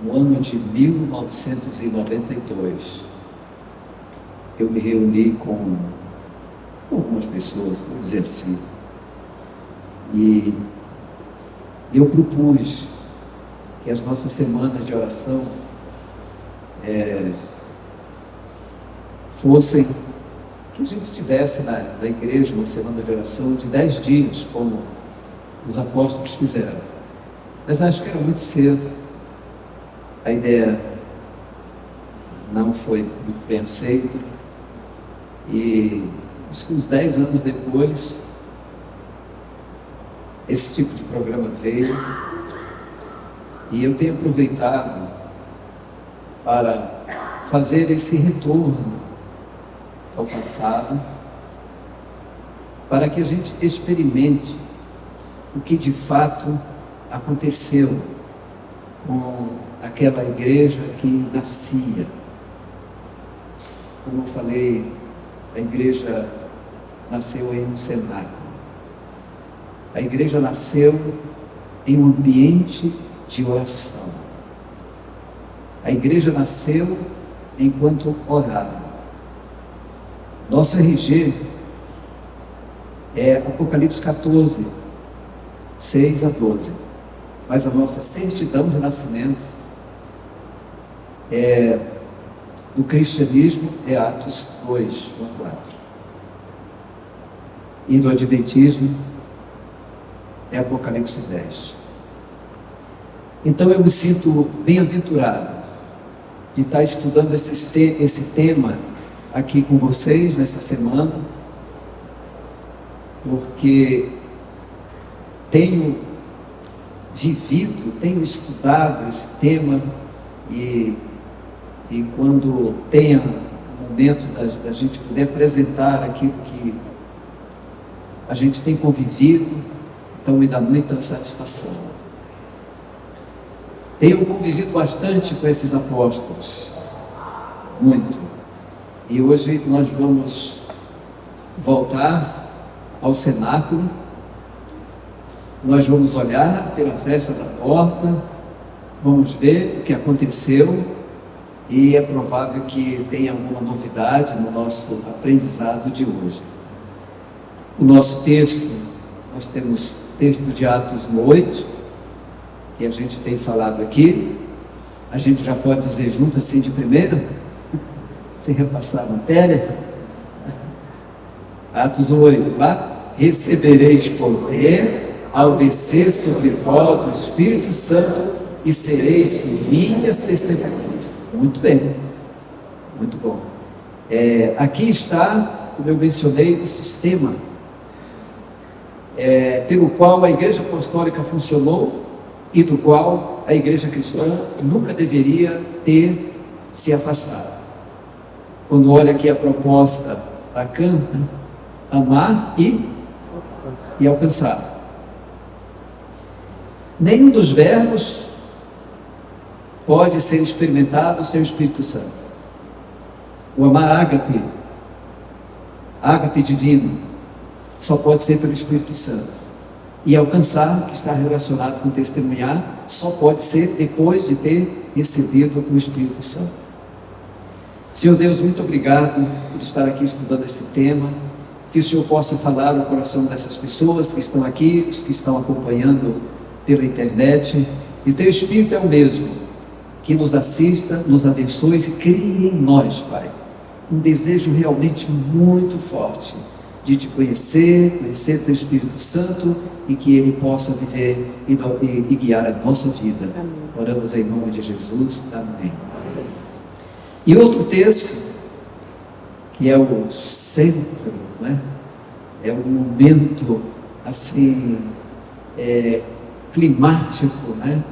no ano de 1992, eu me reuni com algumas pessoas, vou dizer assim, e eu propus que as nossas semanas de oração fossem, que a gente tivesse na igreja uma semana de oração de 10 dias, como os apóstolos fizeram. Mas acho que era muito cedo, a ideia não foi muito bem aceita, e acho que uns 10 anos depois, esse tipo de programa veio, e eu tenho aproveitado para fazer esse retorno ao passado, para que a gente experimente o que de fato aconteceu com aquela igreja que nascia. Como eu falei, a igreja nasceu em um cenáculo. A igreja nasceu em um ambiente de oração. A igreja nasceu enquanto orava. Nosso RG é Apocalipse 14, 6 a 12. Mas a nossa certidão de nascimento do cristianismo é Atos 2, 1 a 4. E do adventismo é Apocalipse 10. Então eu me sinto bem-aventurado de estar estudando esse tema aqui com vocês nessa semana, porque tenho vivido, tenho estudado esse tema, e quando tenha um momento da gente poder apresentar aquilo que a gente tem convivido, então me dá muita satisfação. Tenho convivido bastante com esses apóstolos, muito, e hoje nós vamos voltar ao cenáculo. Nós vamos olhar pela fresta da porta, vamos ver o que aconteceu, e é provável que tenha alguma novidade no nosso aprendizado de hoje. O nosso texto, nós temos o texto de Atos 8, que a gente tem falado aqui. A gente já pode dizer junto assim de primeira, sem repassar a matéria. Atos 8, lá, recebereis poder ao descer sobre vós o Espírito Santo e sereis minhas testemunhas. Muito bem, muito bom. Aqui está, como eu mencionei, o sistema pelo qual a Igreja Apostólica funcionou e do qual a Igreja Cristã nunca deveria ter se afastado. Quando olha aqui a proposta da CAN, amar e alcançar. Nenhum dos verbos pode ser experimentado sem o Espírito Santo. O amar ágape divino, só pode ser pelo Espírito Santo. E alcançar, que está relacionado com testemunhar, só pode ser depois de ter recebido o Espírito Santo. Senhor Deus, muito obrigado por estar aqui estudando esse tema. Que o Senhor possa falar no coração dessas pessoas que estão aqui, os que estão acompanhando pela internet. E o Teu Espírito é o mesmo, que nos assista, nos abençoe e crie em nós, Pai, um desejo realmente muito forte de Te conhecer o Teu Espírito Santo, e que Ele possa viver e guiar a nossa vida. Amém. Oramos em nome de Jesus. Amém. E outro texto, que é o centro, né? É um momento assim, climático, né?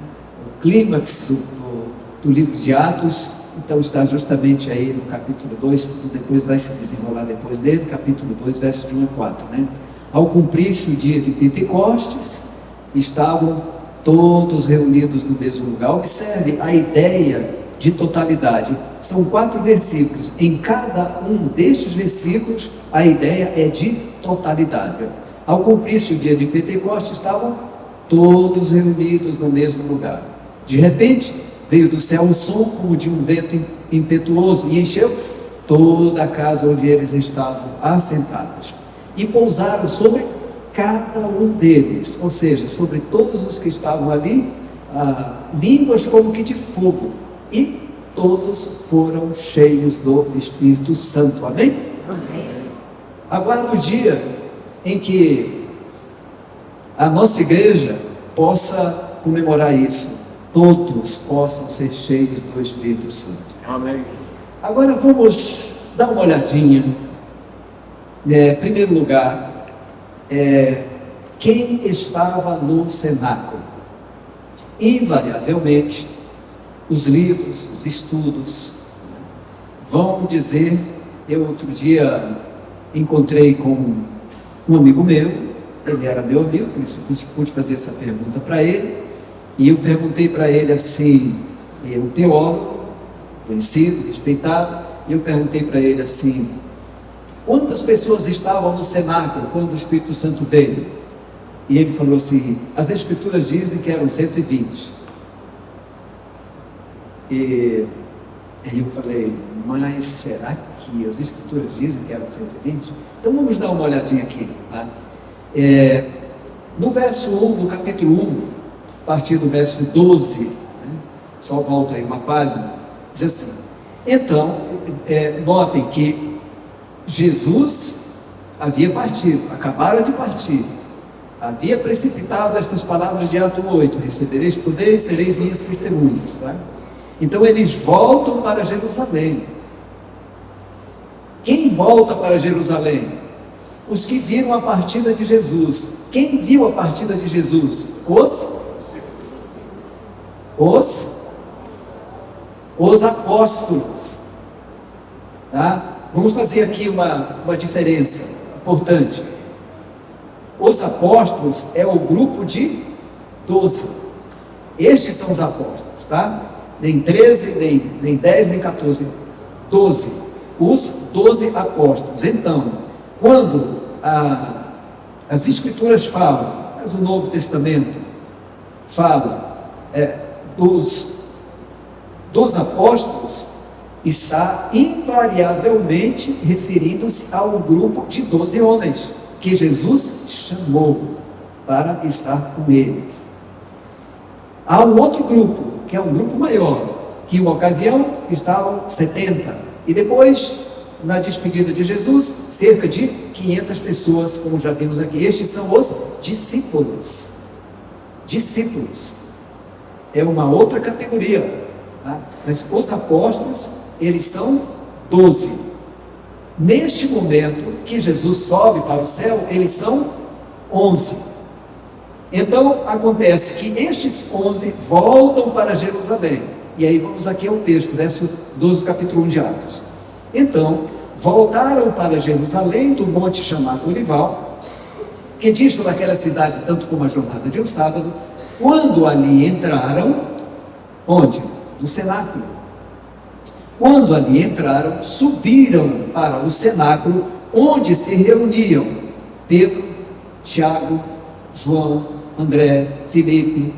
O clímax do livro de Atos, então está justamente aí no capítulo 2, depois vai se desenrolar depois dele, capítulo 2, verso de 1 a 4, né? Ao cumprir-se o dia de Pentecostes, estavam todos reunidos no mesmo lugar. Observe a ideia de totalidade. São 4 versículos. Em cada um destes versículos, a ideia é de totalidade. Ao cumprir-se o dia de Pentecostes, estavam todos reunidos no mesmo lugar. De repente, Veio do céu um som como de um vento impetuoso e encheu toda a casa onde eles estavam assentados. E pousaram sobre cada um deles, ou seja, sobre todos os que estavam ali, línguas como que de fogo. E todos foram cheios do Espírito Santo. Amém? Amém. Aguardo o dia em que a nossa igreja possa comemorar isso. Todos possam ser cheios do Espírito Santo. Amém. Agora vamos dar uma olhadinha. Em primeiro lugar, quem estava no cenáculo? Invariavelmente, os livros, os estudos vão dizer. Eu outro dia encontrei com um amigo meu, ele era meu amigo, por isso pude fazer essa pergunta para ele, e eu perguntei para ele assim, ele é um teólogo, conhecido, respeitado, e eu perguntei para ele assim: quantas pessoas estavam no cenáculo quando o Espírito Santo veio? E ele falou assim: as escrituras dizem que eram 120. E aí eu falei: mas será que as escrituras dizem que eram 120? Então vamos dar uma olhadinha aqui, tá? No verso 1, no capítulo 1, a partir do verso 12, né? Só volta aí uma página, diz assim: então, notem que Jesus havia partido, acabara de partir, havia precipitado estas palavras de Atos 8: recebereis poder e sereis minhas testemunhas, tá? Então eles voltam para Jerusalém. Quem volta para Jerusalém? Os que viram a partida de Jesus. Quem viu a partida de Jesus? Os apóstolos, tá? Vamos fazer aqui uma diferença importante. Os apóstolos é o grupo de 12. Estes são os apóstolos, tá? Nem 13, nem 10, nem 14, 12. Os 12 apóstolos. Então, quando as escrituras falam, mas o Novo Testamento fala dos apóstolos, está invariavelmente referindo-se ao grupo de 12 homens que Jesus chamou para estar com eles. Há um outro grupo, que é um grupo maior, que em uma ocasião estavam 70, e depois, na despedida de Jesus, cerca de 500 pessoas, como já vimos aqui. Estes são os discípulos. Discípulos é uma outra categoria, tá? Mas os apóstolos, eles são 12. Neste momento que Jesus sobe para o céu, eles são 11. Então acontece que estes 11 voltam para Jerusalém. E aí vamos aqui ao texto, verso 12, capítulo 1 de Atos. Então voltaram para Jerusalém do monte chamado Olival, que disto daquela cidade tanto como a jornada de um sábado. Quando ali entraram, onde? No cenáculo. Quando ali entraram, subiram para o cenáculo, onde se reuniam Pedro, Tiago, João, André, Filipe,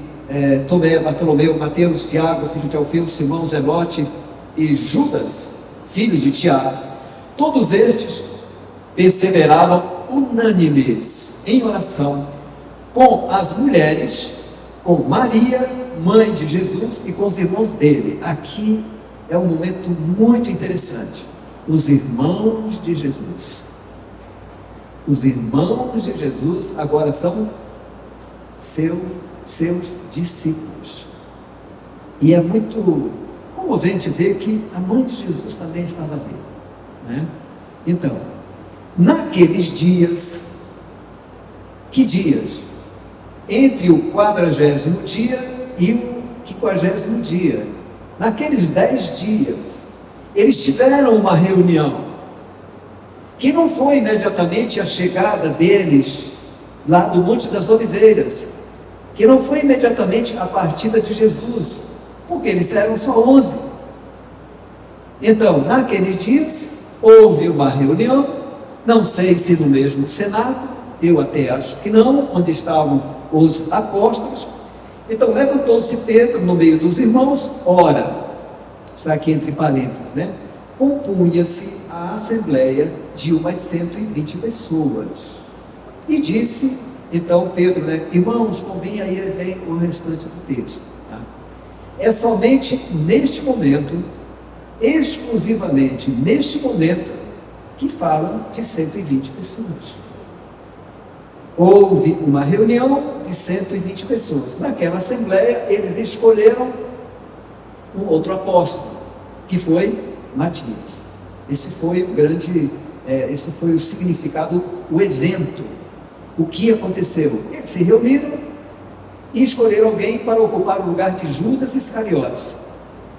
Tomé, Bartolomeu, Mateus, Tiago, filho de Alfeu, Simão, Zelote e Judas, filho de Tiago. Todos estes perseveravam unânimes em oração com as mulheres, com Maria, mãe de Jesus, e com os irmãos dele. Aqui é um momento muito interessante. Os irmãos de Jesus. Os irmãos de Jesus agora são seus discípulos. E é muito comovente ver que a mãe de Jesus também estava ali, né? Então, naqueles dias, que dias? Entre o 40º dia e o 50º dia, naqueles 10 dias, eles tiveram uma reunião, que não foi imediatamente a chegada deles lá do Monte das Oliveiras, que não foi imediatamente a partida de Jesus, porque eles eram só 11. Então, naqueles dias, houve uma reunião, não sei se no mesmo cenáculo, eu até acho que não, onde estavam os apóstolos, Então levantou-se Pedro no meio dos irmãos, ora, está aqui entre parênteses, né? Compunha-se a assembleia de umas 120 pessoas. E disse, então Pedro, né? Irmãos, convém aí vem o restante do texto. Tá? É somente neste momento, exclusivamente neste momento, que falam de 120 pessoas. Houve uma reunião de 120 pessoas. Naquela assembleia, eles escolheram um outro apóstolo, que foi Matias. Esse foi o grande, esse foi o significado, o evento. O que aconteceu? Eles se reuniram e escolheram alguém para ocupar o lugar de Judas Iscariotes.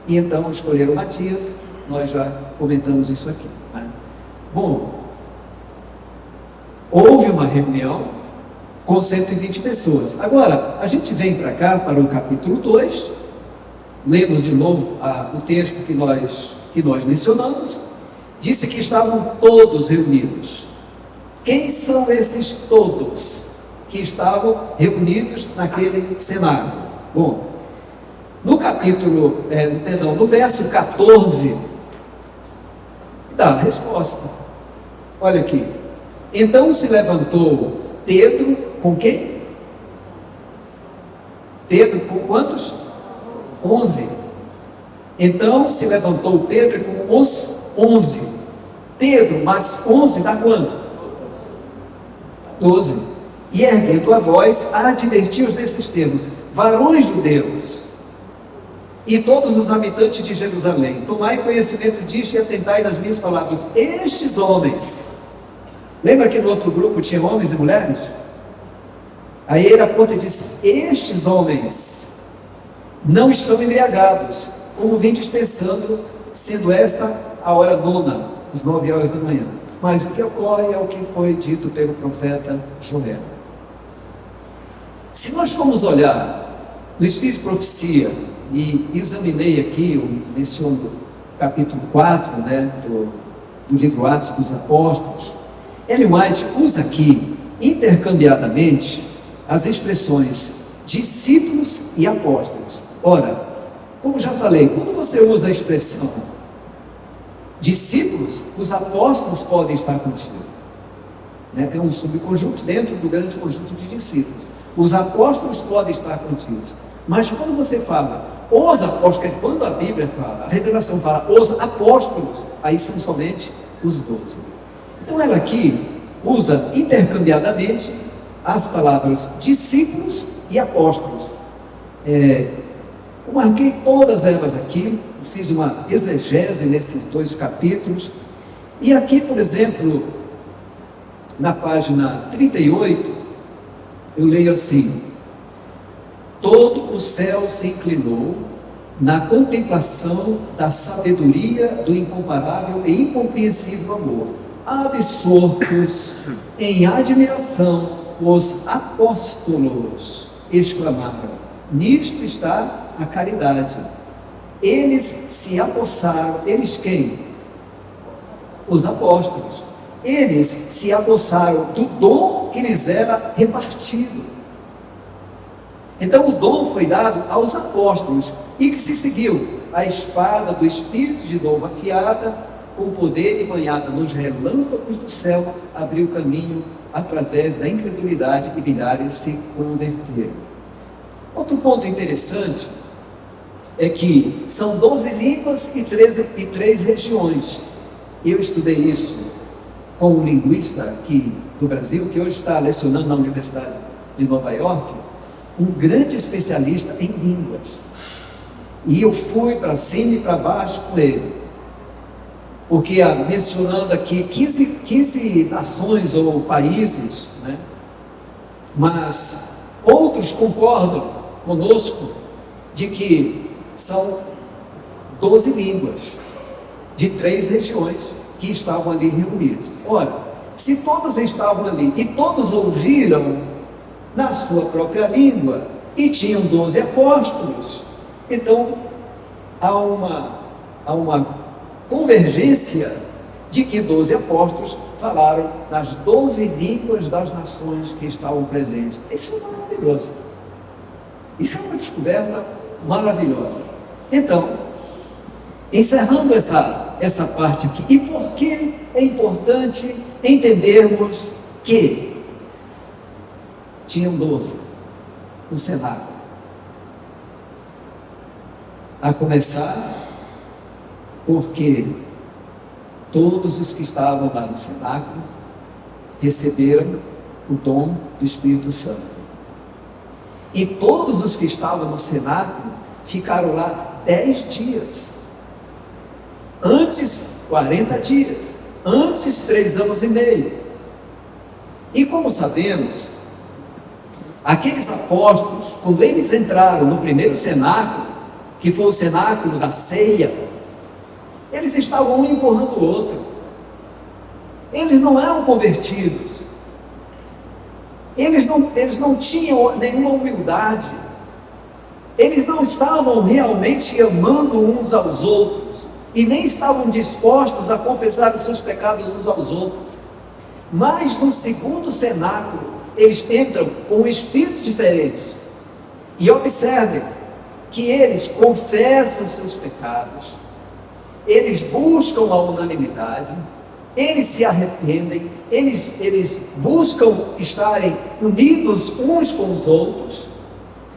E então escolheram Matias. Nós já comentamos isso aqui, né? Bom, houve uma reunião com 120 pessoas. Agora, a gente vem para cá, para o capítulo 2, lemos de novo o texto que nós mencionamos, disse que estavam todos reunidos. Quem são esses todos que estavam reunidos naquele cenário? Bom, no verso 14, dá a resposta. Olha aqui. Então se levantou Pedro com quem? Pedro com quantos? 11. Então se levantou Pedro com os 11. Pedro, mas 11 dá quanto? 12. E erguendo a voz, advertiu-os nesses termos: varões judeus, e todos os habitantes de Jerusalém, tomai conhecimento disto e atentai nas minhas palavras. Estes homens, lembra que no outro grupo tinha homens e mulheres? Aí ele aponta e diz: estes homens não estão embriagados, como vim dispensando, sendo esta a hora nona, às 9 horas da manhã. Mas o que ocorre é o que foi dito pelo profeta Joel. Se nós formos olhar no Espírito de Profecia, e examinei aqui, eu menciono capítulo 4, né, do livro Atos dos Apóstolos, Ellen White usa aqui, intercambiadamente, as expressões discípulos e apóstolos. Ora, como já falei, quando você usa a expressão discípulos, os apóstolos podem estar contigo. Né? É um subconjunto dentro do grande conjunto de discípulos. Os apóstolos podem estar contidos. Mas quando você fala os apóstolos, quando a Bíblia fala, a revelação fala os apóstolos, aí são somente os 12. Então ela aqui usa intercambiadamente as palavras discípulos e apóstolos. Eu marquei todas elas aqui, fiz uma exegese nesses 2 capítulos, e aqui, por exemplo, na página 38, eu leio assim: todo o céu se inclinou na contemplação da sabedoria do incomparável e incompreensível amor. Absortos em admiração, os apóstolos exclamaram: nisto está a caridade. Eles se apossaram. Eles quem? Os apóstolos. Eles se apossaram do dom que lhes era repartido. Então o dom foi dado aos apóstolos, e que se seguiu a espada do Espírito de novo afiada, com poder e banhada nos relâmpagos do céu, abriu caminho através da incredulidade, e milhares se converteram. Outro ponto interessante é que são 12 línguas e 3 regiões. Eu estudei isso com um linguista aqui do Brasil, que hoje está lecionando na Universidade de Nova York, um grande especialista em línguas. E eu fui para cima e para baixo com ele, porque mencionando aqui 15 nações ou países, né? Mas outros concordam conosco de que são 12 línguas de 3 regiões que estavam ali reunidos. Ora, se todos estavam ali e todos ouviram na sua própria língua e tinham 12 apóstolos, então há uma convergência de que 12 apóstolos falaram nas 12 línguas das nações que estavam presentes. Isso é maravilhoso. Isso é uma descoberta maravilhosa. Então, encerrando essa parte aqui, e por que é importante entendermos que tinham 12 no cenáculo? A começar porque todos os que estavam lá no cenáculo receberam o dom do Espírito Santo. E todos os que estavam no cenáculo ficaram lá 10 dias. Antes, 40 dias. Antes, 3 anos e meio. E como sabemos, aqueles apóstolos, quando eles entraram no primeiro cenáculo, que foi o cenáculo da ceia, eles estavam um empurrando o outro. Eles não eram convertidos. Eles não tinham nenhuma humildade. Eles não estavam realmente amando uns aos outros. E nem estavam dispostos a confessar os seus pecados uns aos outros. Mas no segundo cenáculo, eles entram com espíritos diferentes. E observem que eles confessam os seus pecados. Eles buscam a unanimidade. Eles se arrependem, eles buscam estarem unidos uns com os outros,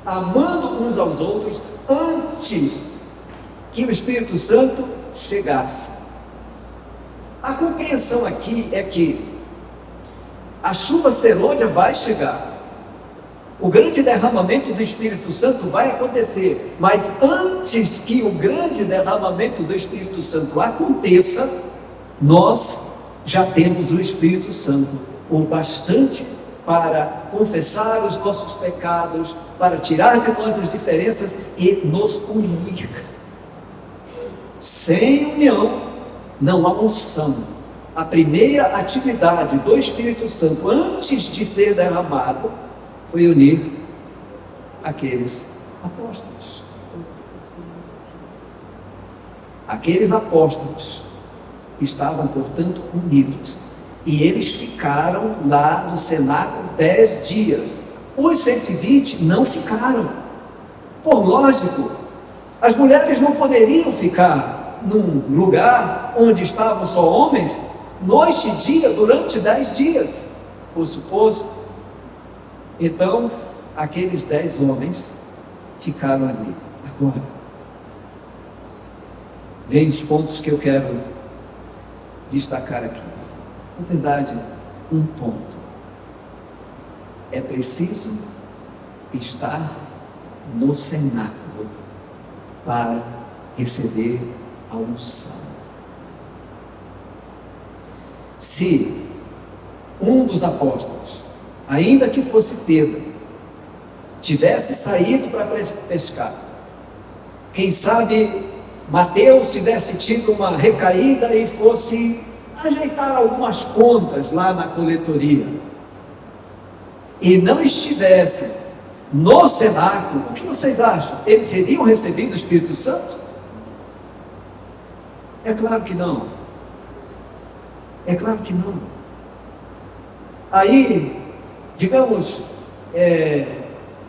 amando uns aos outros, antes que o Espírito Santo chegasse. A compreensão aqui é que a chuva serôdia vai chegar, o grande derramamento do Espírito Santo vai acontecer, mas antes que o grande derramamento do Espírito Santo aconteça, nós já temos o Espírito Santo, o bastante para confessar os nossos pecados, para tirar de nós as diferenças e nos unir. Sem união, não há unção. A primeira atividade do Espírito Santo, antes de ser derramado, foi unir aqueles apóstolos. Aqueles apóstolos estavam, portanto, unidos. E eles ficaram lá no cenáculo 10 dias. Os 120 não ficaram. Por lógico, as mulheres não poderiam ficar num lugar onde estavam só homens, noite e dia, durante 10 dias, por suposto. Então, aqueles 10 homens ficaram ali. Agora, vem os pontos que eu quero destacar aqui. Na verdade, um ponto: é preciso estar no cenáculo para receber a unção. Se um dos apóstolos, ainda que fosse Pedro, tivesse saído para pescar, quem sabe Mateus tivesse tido uma recaída e fosse ajeitar algumas contas lá na coletoria, e não estivesse no cenáculo, o que vocês acham? Eles teriam recebido o Espírito Santo? É claro que não. É claro que não. Aí, digamos,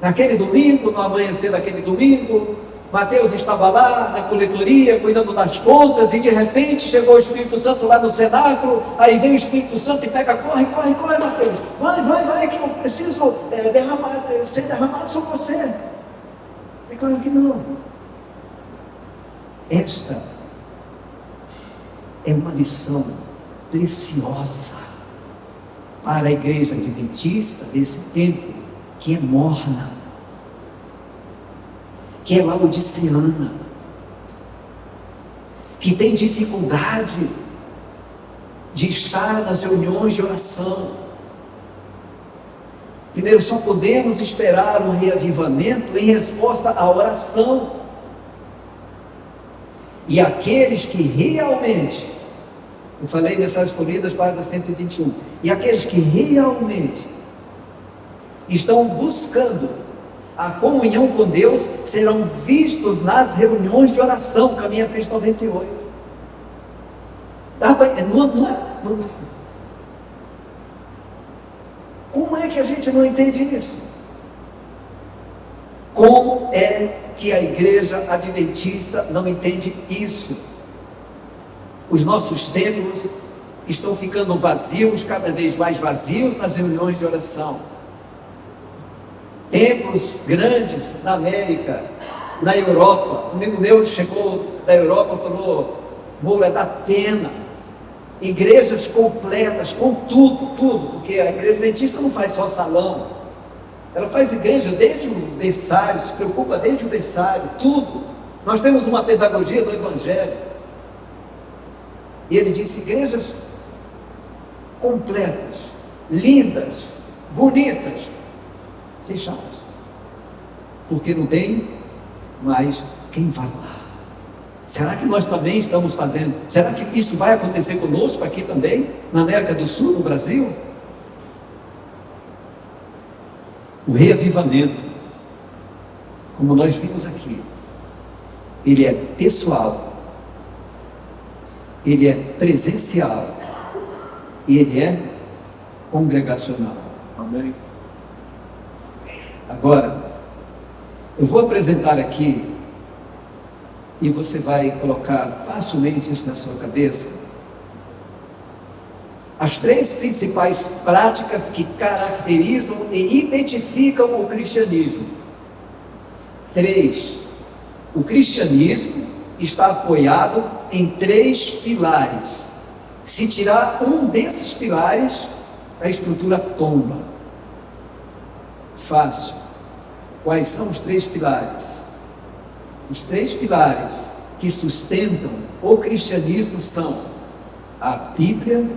naquele domingo, no amanhecer daquele domingo, Mateus estava lá na coletoria, cuidando das contas, e de repente chegou o Espírito Santo lá no cenáculo. Aí vem o Espírito Santo e pega: corre, Mateus, vai, que eu preciso ser derramado sobre você. É claro que não. Esta é uma lição preciosa para a igreja adventista desse tempo, que é morna, que é laodiceana, que tem dificuldade de estar nas reuniões de oração. Primeiro, só podemos esperar um reavivamento em resposta à oração. E aqueles que realmente, eu falei mensagens escolhidas para a 121, e aqueles que realmente estão buscando a comunhão com Deus, serão vistos nas reuniões de oração, Caminho a Cristo 98. Como é que a gente não entende isso? Como é que a igreja adventista não entende isso? Os nossos templos estão ficando vazios, cada vez mais vazios nas reuniões de oração. Templos grandes na América, na Europa. Um amigo meu chegou da Europa e falou: Moura, dá pena. Igrejas completas, com tudo, porque a igreja adventista não faz só salão, ela faz igreja desde o berçário, se preocupa desde o berçário, tudo. Nós temos uma pedagogia do Evangelho. E ele disse: igrejas completas, lindas, bonitas, fechadas, porque não tem mais quem vai lá. Será que nós também estamos fazendo? Será que isso vai acontecer conosco aqui também, na América do Sul, no Brasil? O reavivamento, como nós vimos aqui, ele é pessoal, ele é presencial e ele é congregacional. Amém. Agora, eu vou apresentar aqui, e você vai colocar facilmente isso na sua cabeça, as 3 principais práticas que caracterizam e identificam o cristianismo. 3. O cristianismo está apoiado em 3 pilares. Se tirar um desses pilares, a estrutura tomba. Fácil. Quais são os 3 pilares? Os 3 pilares que sustentam o cristianismo são a Bíblia,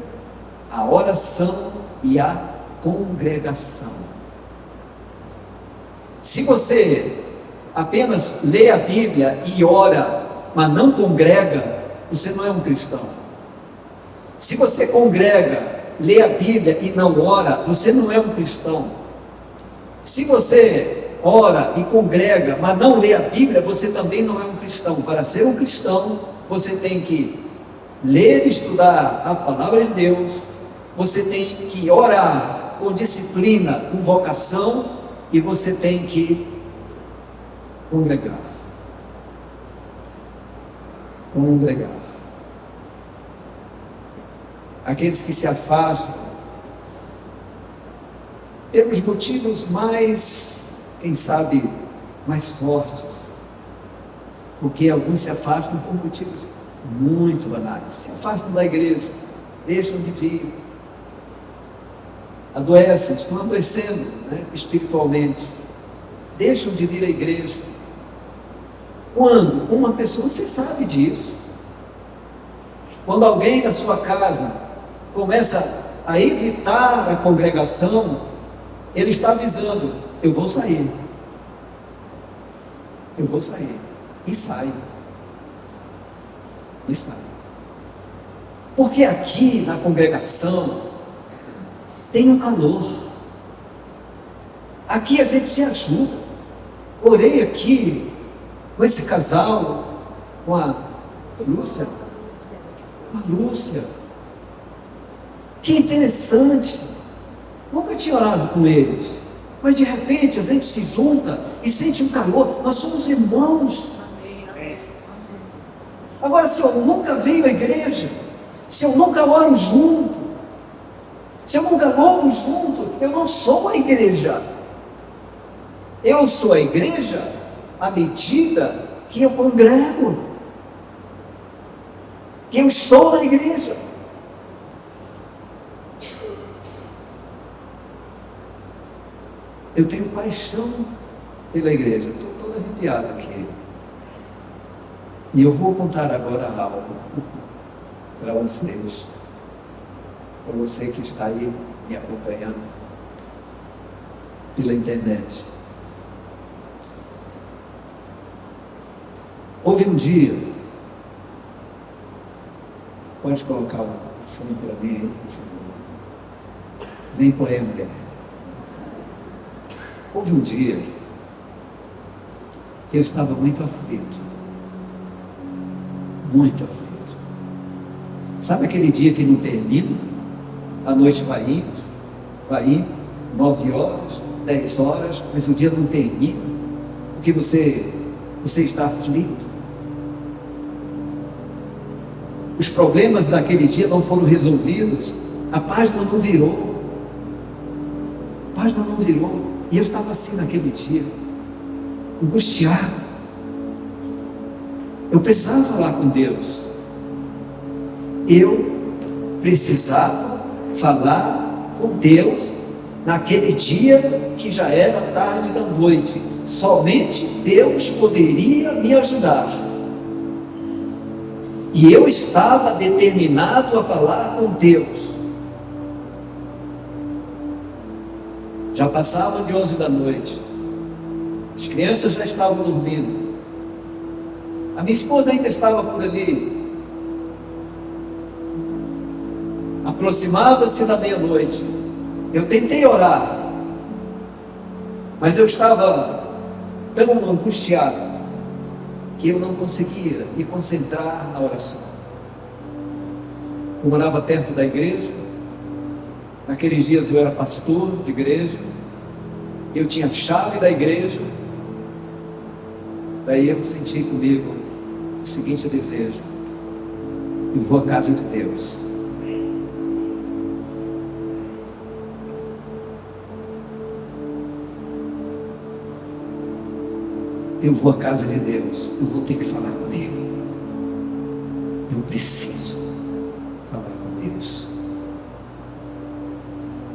a oração e a congregação. Se você apenas lê a Bíblia e ora, mas não congrega, você não é um cristão. Se você congrega, lê a Bíblia e não ora, você não é um cristão. Se você ora e congrega, mas não lê a Bíblia, você também não é um cristão. Para ser um cristão, você tem que ler e estudar a palavra de Deus, você tem que orar com disciplina, com vocação, e você tem que congregar. Congregar. Aqueles que se afastam pelos motivos mais, quem sabe, mais fortes, porque alguns se afastam por motivos muito banais, se afastam da igreja, deixam de vir, adoecem, estão adoecendo, espiritualmente, deixam de vir à igreja. Quando uma pessoa, você sabe disso, quando alguém da sua casa começa a evitar a congregação, ele está avisando: eu vou sair, e sai, porque aqui na congregação tem um calor, aqui a gente se ajuda. Orei aqui com esse casal, com a Lúcia, que interessante, nunca tinha orado com eles, mas de repente a gente se junta e sente um calor, nós somos irmãos. Agora, se eu nunca venho à igreja, se eu nunca oro junto, se eu nunca louvo junto, eu não sou a igreja. Eu sou a igreja à medida que eu congrego, que eu estou na igreja. Eu tenho paixão pela igreja, estou todo arrepiado aqui. E eu vou contar agora algo para vocês, para você que está aí me acompanhando pela internet. Houve um dia, pode colocar o fundo para mim aí, por favor. Vem poema, mulher. Houve um dia que eu estava muito aflito. Muito aflito. Sabe aquele dia que não termina? A noite vai indo, 9 horas, 10 horas, mas o dia não termina. porque você está aflito. Os problemas daquele dia não foram resolvidos, a página não virou. A página não virou. E eu estava assim naquele dia, angustiado. Eu precisava falar com Deus. Eu precisava falar com Deus naquele dia que já era tarde da noite. Somente Deus poderia me ajudar. E eu estava determinado a falar com Deus. Já passavam de 11 da noite. As crianças já estavam dormindo. A minha esposa ainda estava por ali. Aproximava-se da meia-noite. Eu tentei orar, mas eu estava tão angustiado que eu não conseguia me concentrar na oração. Eu morava perto da igreja. Naqueles dias eu era pastor de igreja. Eu tinha a chave da igreja. Daí eu senti comigo o seguinte desejo: eu vou à casa de Deus. Eu vou à casa de Deus, eu vou ter que falar com Ele. Eu preciso falar com Deus.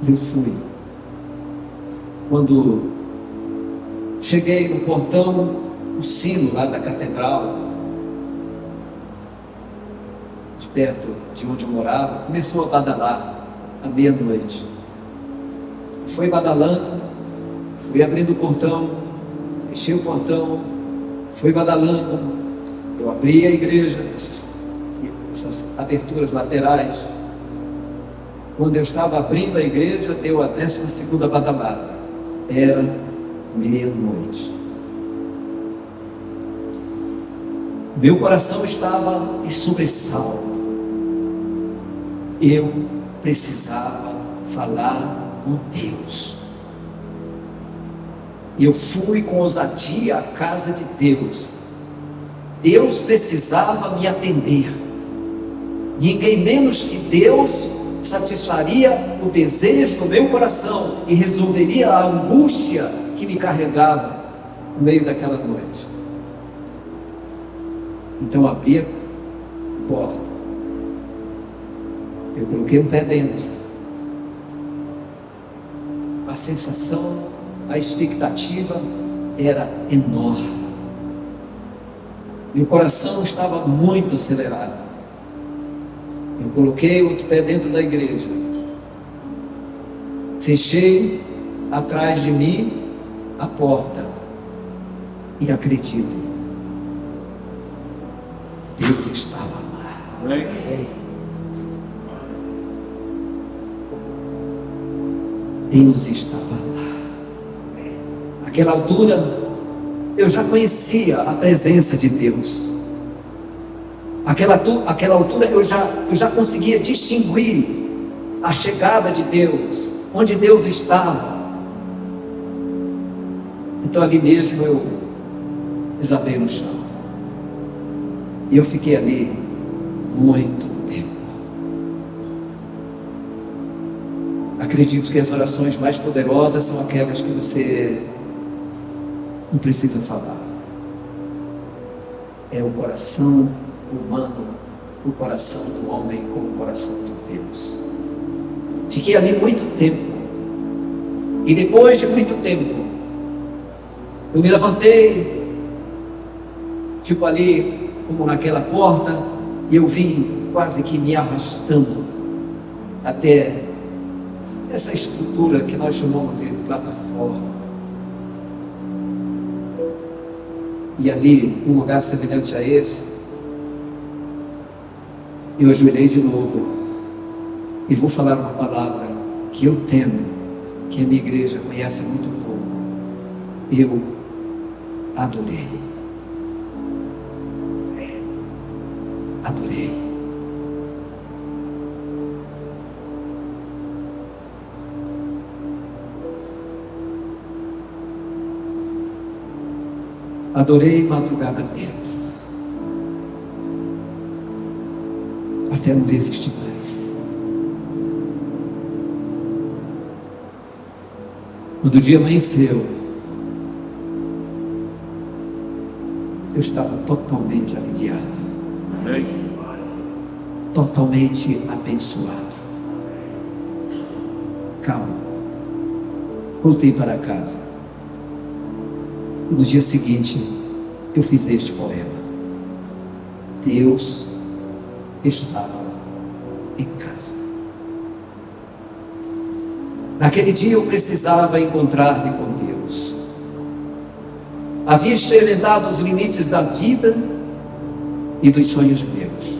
E eu fui. Quando cheguei no portão, o sino lá da catedral, de perto de onde eu morava, começou a badalar à meia-noite. Foi badalando, fui abrindo o portão, fechei o portão, fui badalando. Eu abri a igreja, essas aberturas laterais. Quando eu estava abrindo a igreja, deu a 12ª badalada. Era meia-noite. Meu coração estava em sobressalto. Eu precisava falar com Deus. E eu fui com ousadia à casa de Deus. Deus precisava me atender. Ninguém menos que Deus satisfaria o desejo do meu coração e resolveria a angústia que me carregava no meio daquela noite. Então eu abri a porta. Eu coloquei o pé dentro. A sensação, a expectativa era enorme. Meu coração estava muito acelerado. Eu coloquei o outro pé dentro da igreja. Fechei atrás de mim a porta. E acredito, Deus estava lá. Deus estava lá. Naquela altura, eu já conhecia a presença de Deus. Aquela altura eu já conseguia distinguir a chegada de Deus, onde Deus estava. Então ali mesmo eu desabei no chão. E eu fiquei ali muito tempo. Acredito que as orações mais poderosas são aquelas que você não precisa falar. É o coração humano, o coração do homem com o coração de Deus. Fiquei ali muito tempo. E depois de muito tempo, eu me levantei, tipo ali, como naquela porta, e eu vim quase que me arrastando até essa estrutura que nós chamamos de plataforma. E ali, num lugar semelhante a esse, eu ajoelhei de novo e vou falar uma palavra que eu temo, que a minha igreja conhece muito pouco. Eu adorei. Adorei. Adorei madrugada dentro, até não existir mais. Quando o dia amanheceu, eu estava totalmente aliviado, totalmente abençoado. Calma. Voltei para casa. E no dia seguinte, eu fiz este poema. Deus estava em casa. Naquele dia eu precisava encontrar-me com Deus. Havia experimentado os limites da vida e dos sonhos meus.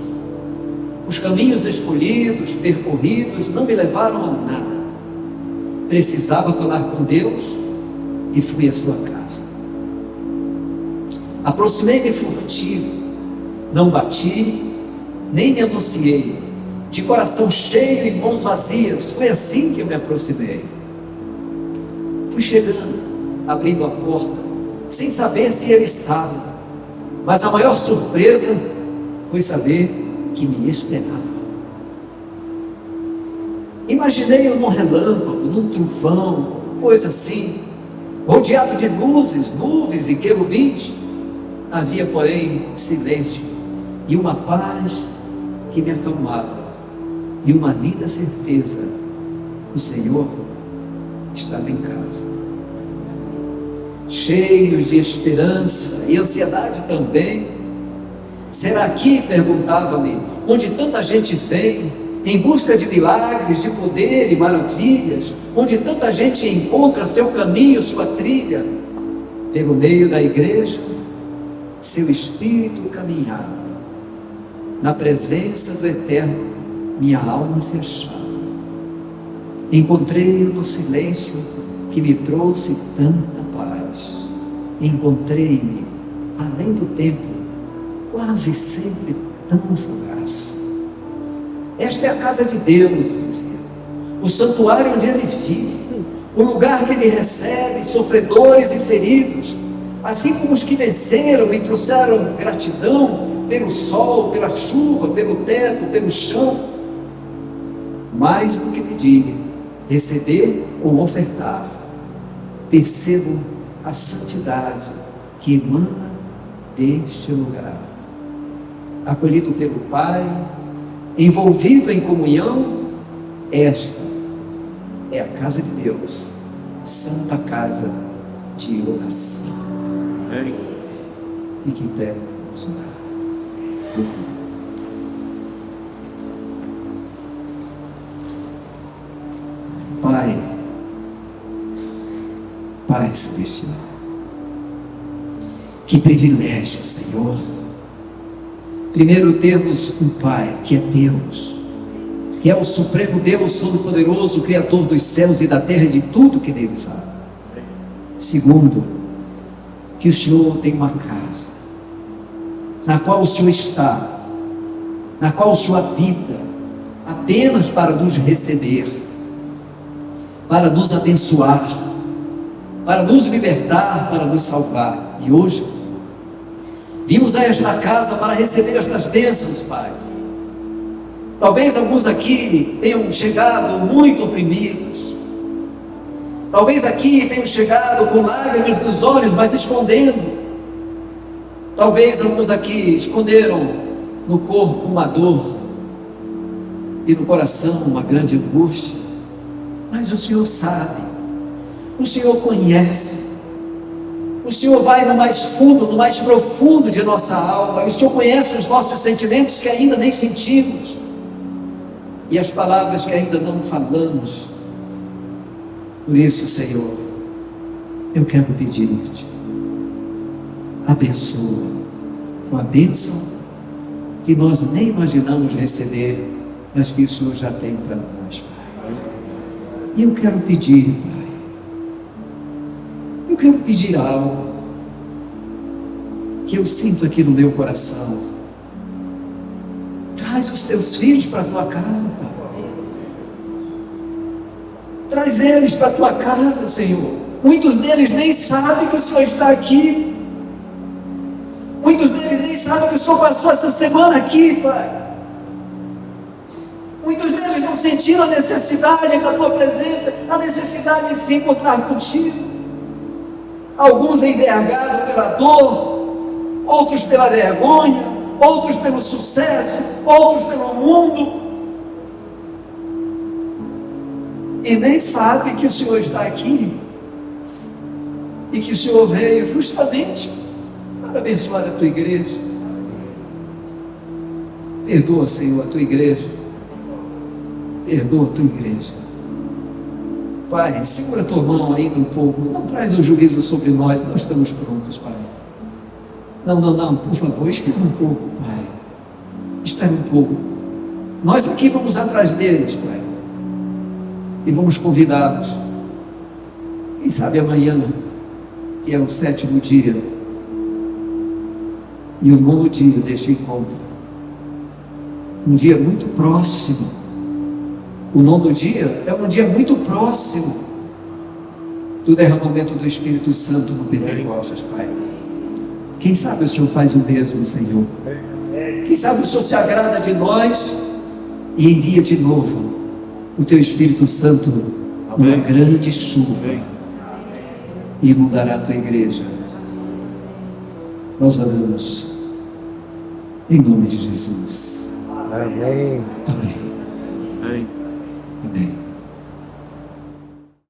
Os caminhos escolhidos, percorridos, não me levaram a nada. Precisava falar com Deus e fui à sua casa. Aproximei-me furtivo, não bati, nem me anunciei, de coração cheio e mãos vazias. Foi assim que eu me aproximei. Fui chegando, abrindo a porta, sem saber se ele estava, mas a maior surpresa foi saber que me esperava. Imaginei-o num relâmpago, num trovão, coisa assim, rodeado de luzes, nuvens e querubins. Havia, porém, silêncio e uma paz que me acalmava, e uma linda certeza: o Senhor estava em casa. Cheios de esperança e ansiedade também. Será aqui, perguntava-me, onde tanta gente vem em busca de milagres, de poder e maravilhas, onde tanta gente encontra seu caminho, sua trilha? Pelo meio da igreja, seu espírito caminhava. Na presença do Eterno, minha alma se achava. Encontrei-o no silêncio que me trouxe tanta paz. Encontrei-me além do tempo, quase sempre tão fugaz. Esta é a casa de Deus, dizia, o santuário onde Ele vive, o lugar que Ele recebe sofredores e feridos, assim como os que venceram e trouxeram gratidão pelo sol, pela chuva, pelo teto, pelo chão. Mais do que pedir, receber ou ofertar, percebo a santidade que emana deste lugar. Acolhido pelo Pai, envolvido em comunhão, esta é a casa de Deus, santa casa de oração. Fique em pé, vamos orar. Por favor. Pai Celestial, que privilégio, Senhor. Primeiro temos um Pai que é Deus, que é o Supremo Deus Todo-Poderoso, Criador dos céus e da terra e de tudo que neles há. Segundo, que o Senhor tem uma casa, na qual o Senhor está, na qual o Senhor habita, apenas para nos receber, para nos abençoar, para nos libertar, para nos salvar. E hoje, vimos a esta casa para receber estas bênçãos, Pai. Talvez alguns aqui tenham chegado muito oprimidos. Talvez aqui tenham chegado com lágrimas nos olhos, mas escondendo. Talvez alguns aqui esconderam no corpo uma dor e no coração uma grande angústia. Mas o Senhor sabe, o Senhor conhece, o Senhor vai no mais fundo, no mais profundo de nossa alma, e o Senhor conhece os nossos sentimentos que ainda nem sentimos, e as palavras que ainda não falamos. Por isso, Senhor, eu quero pedir-te, abençoa com a bênção que nós nem imaginamos receber, mas que o Senhor já tem para nós, Pai. E eu quero pedir, Pai, eu quero pedir algo que eu sinto aqui no meu coração. Traz os teus filhos para a tua casa, Pai. Traz eles para a tua casa, Senhor. Muitos deles nem sabem que o Senhor está aqui. sabe que o Senhor passou essa semana aqui, Pai. Muitos deles não sentiram a necessidade da Tua presença, a necessidade de se encontrar contigo. Alguns envergados pela dor, outros pela vergonha, outros pelo sucesso, outros pelo mundo. E nem sabem que o Senhor está aqui e que o Senhor veio justamente para abençoar a Tua igreja. Perdoa, Senhor, a Tua igreja. Perdoa a Tua igreja. Pai, segura a Tua mão ainda um pouco. Não traz o juízo sobre nós. Nós estamos prontos, Pai. Não, por favor, espera um pouco, Pai. Espera um pouco. Nós aqui vamos atrás deles, Pai. E vamos convidá-los. Quem sabe amanhã, que é o 7º dia, e o 9º dia deste encontro, um dia muito próximo. O 9º dia é um dia muito próximo do derramamento do Espírito Santo no Pentecostes, Pai. Quem sabe o Senhor faz o mesmo, Senhor. Quem sabe o Senhor se agrada de nós e envia de novo o Teu Espírito Santo numa grande chuva e inundará a Tua igreja. Nós oramos em nome de Jesus. Amém. Amém. Amém. Amém.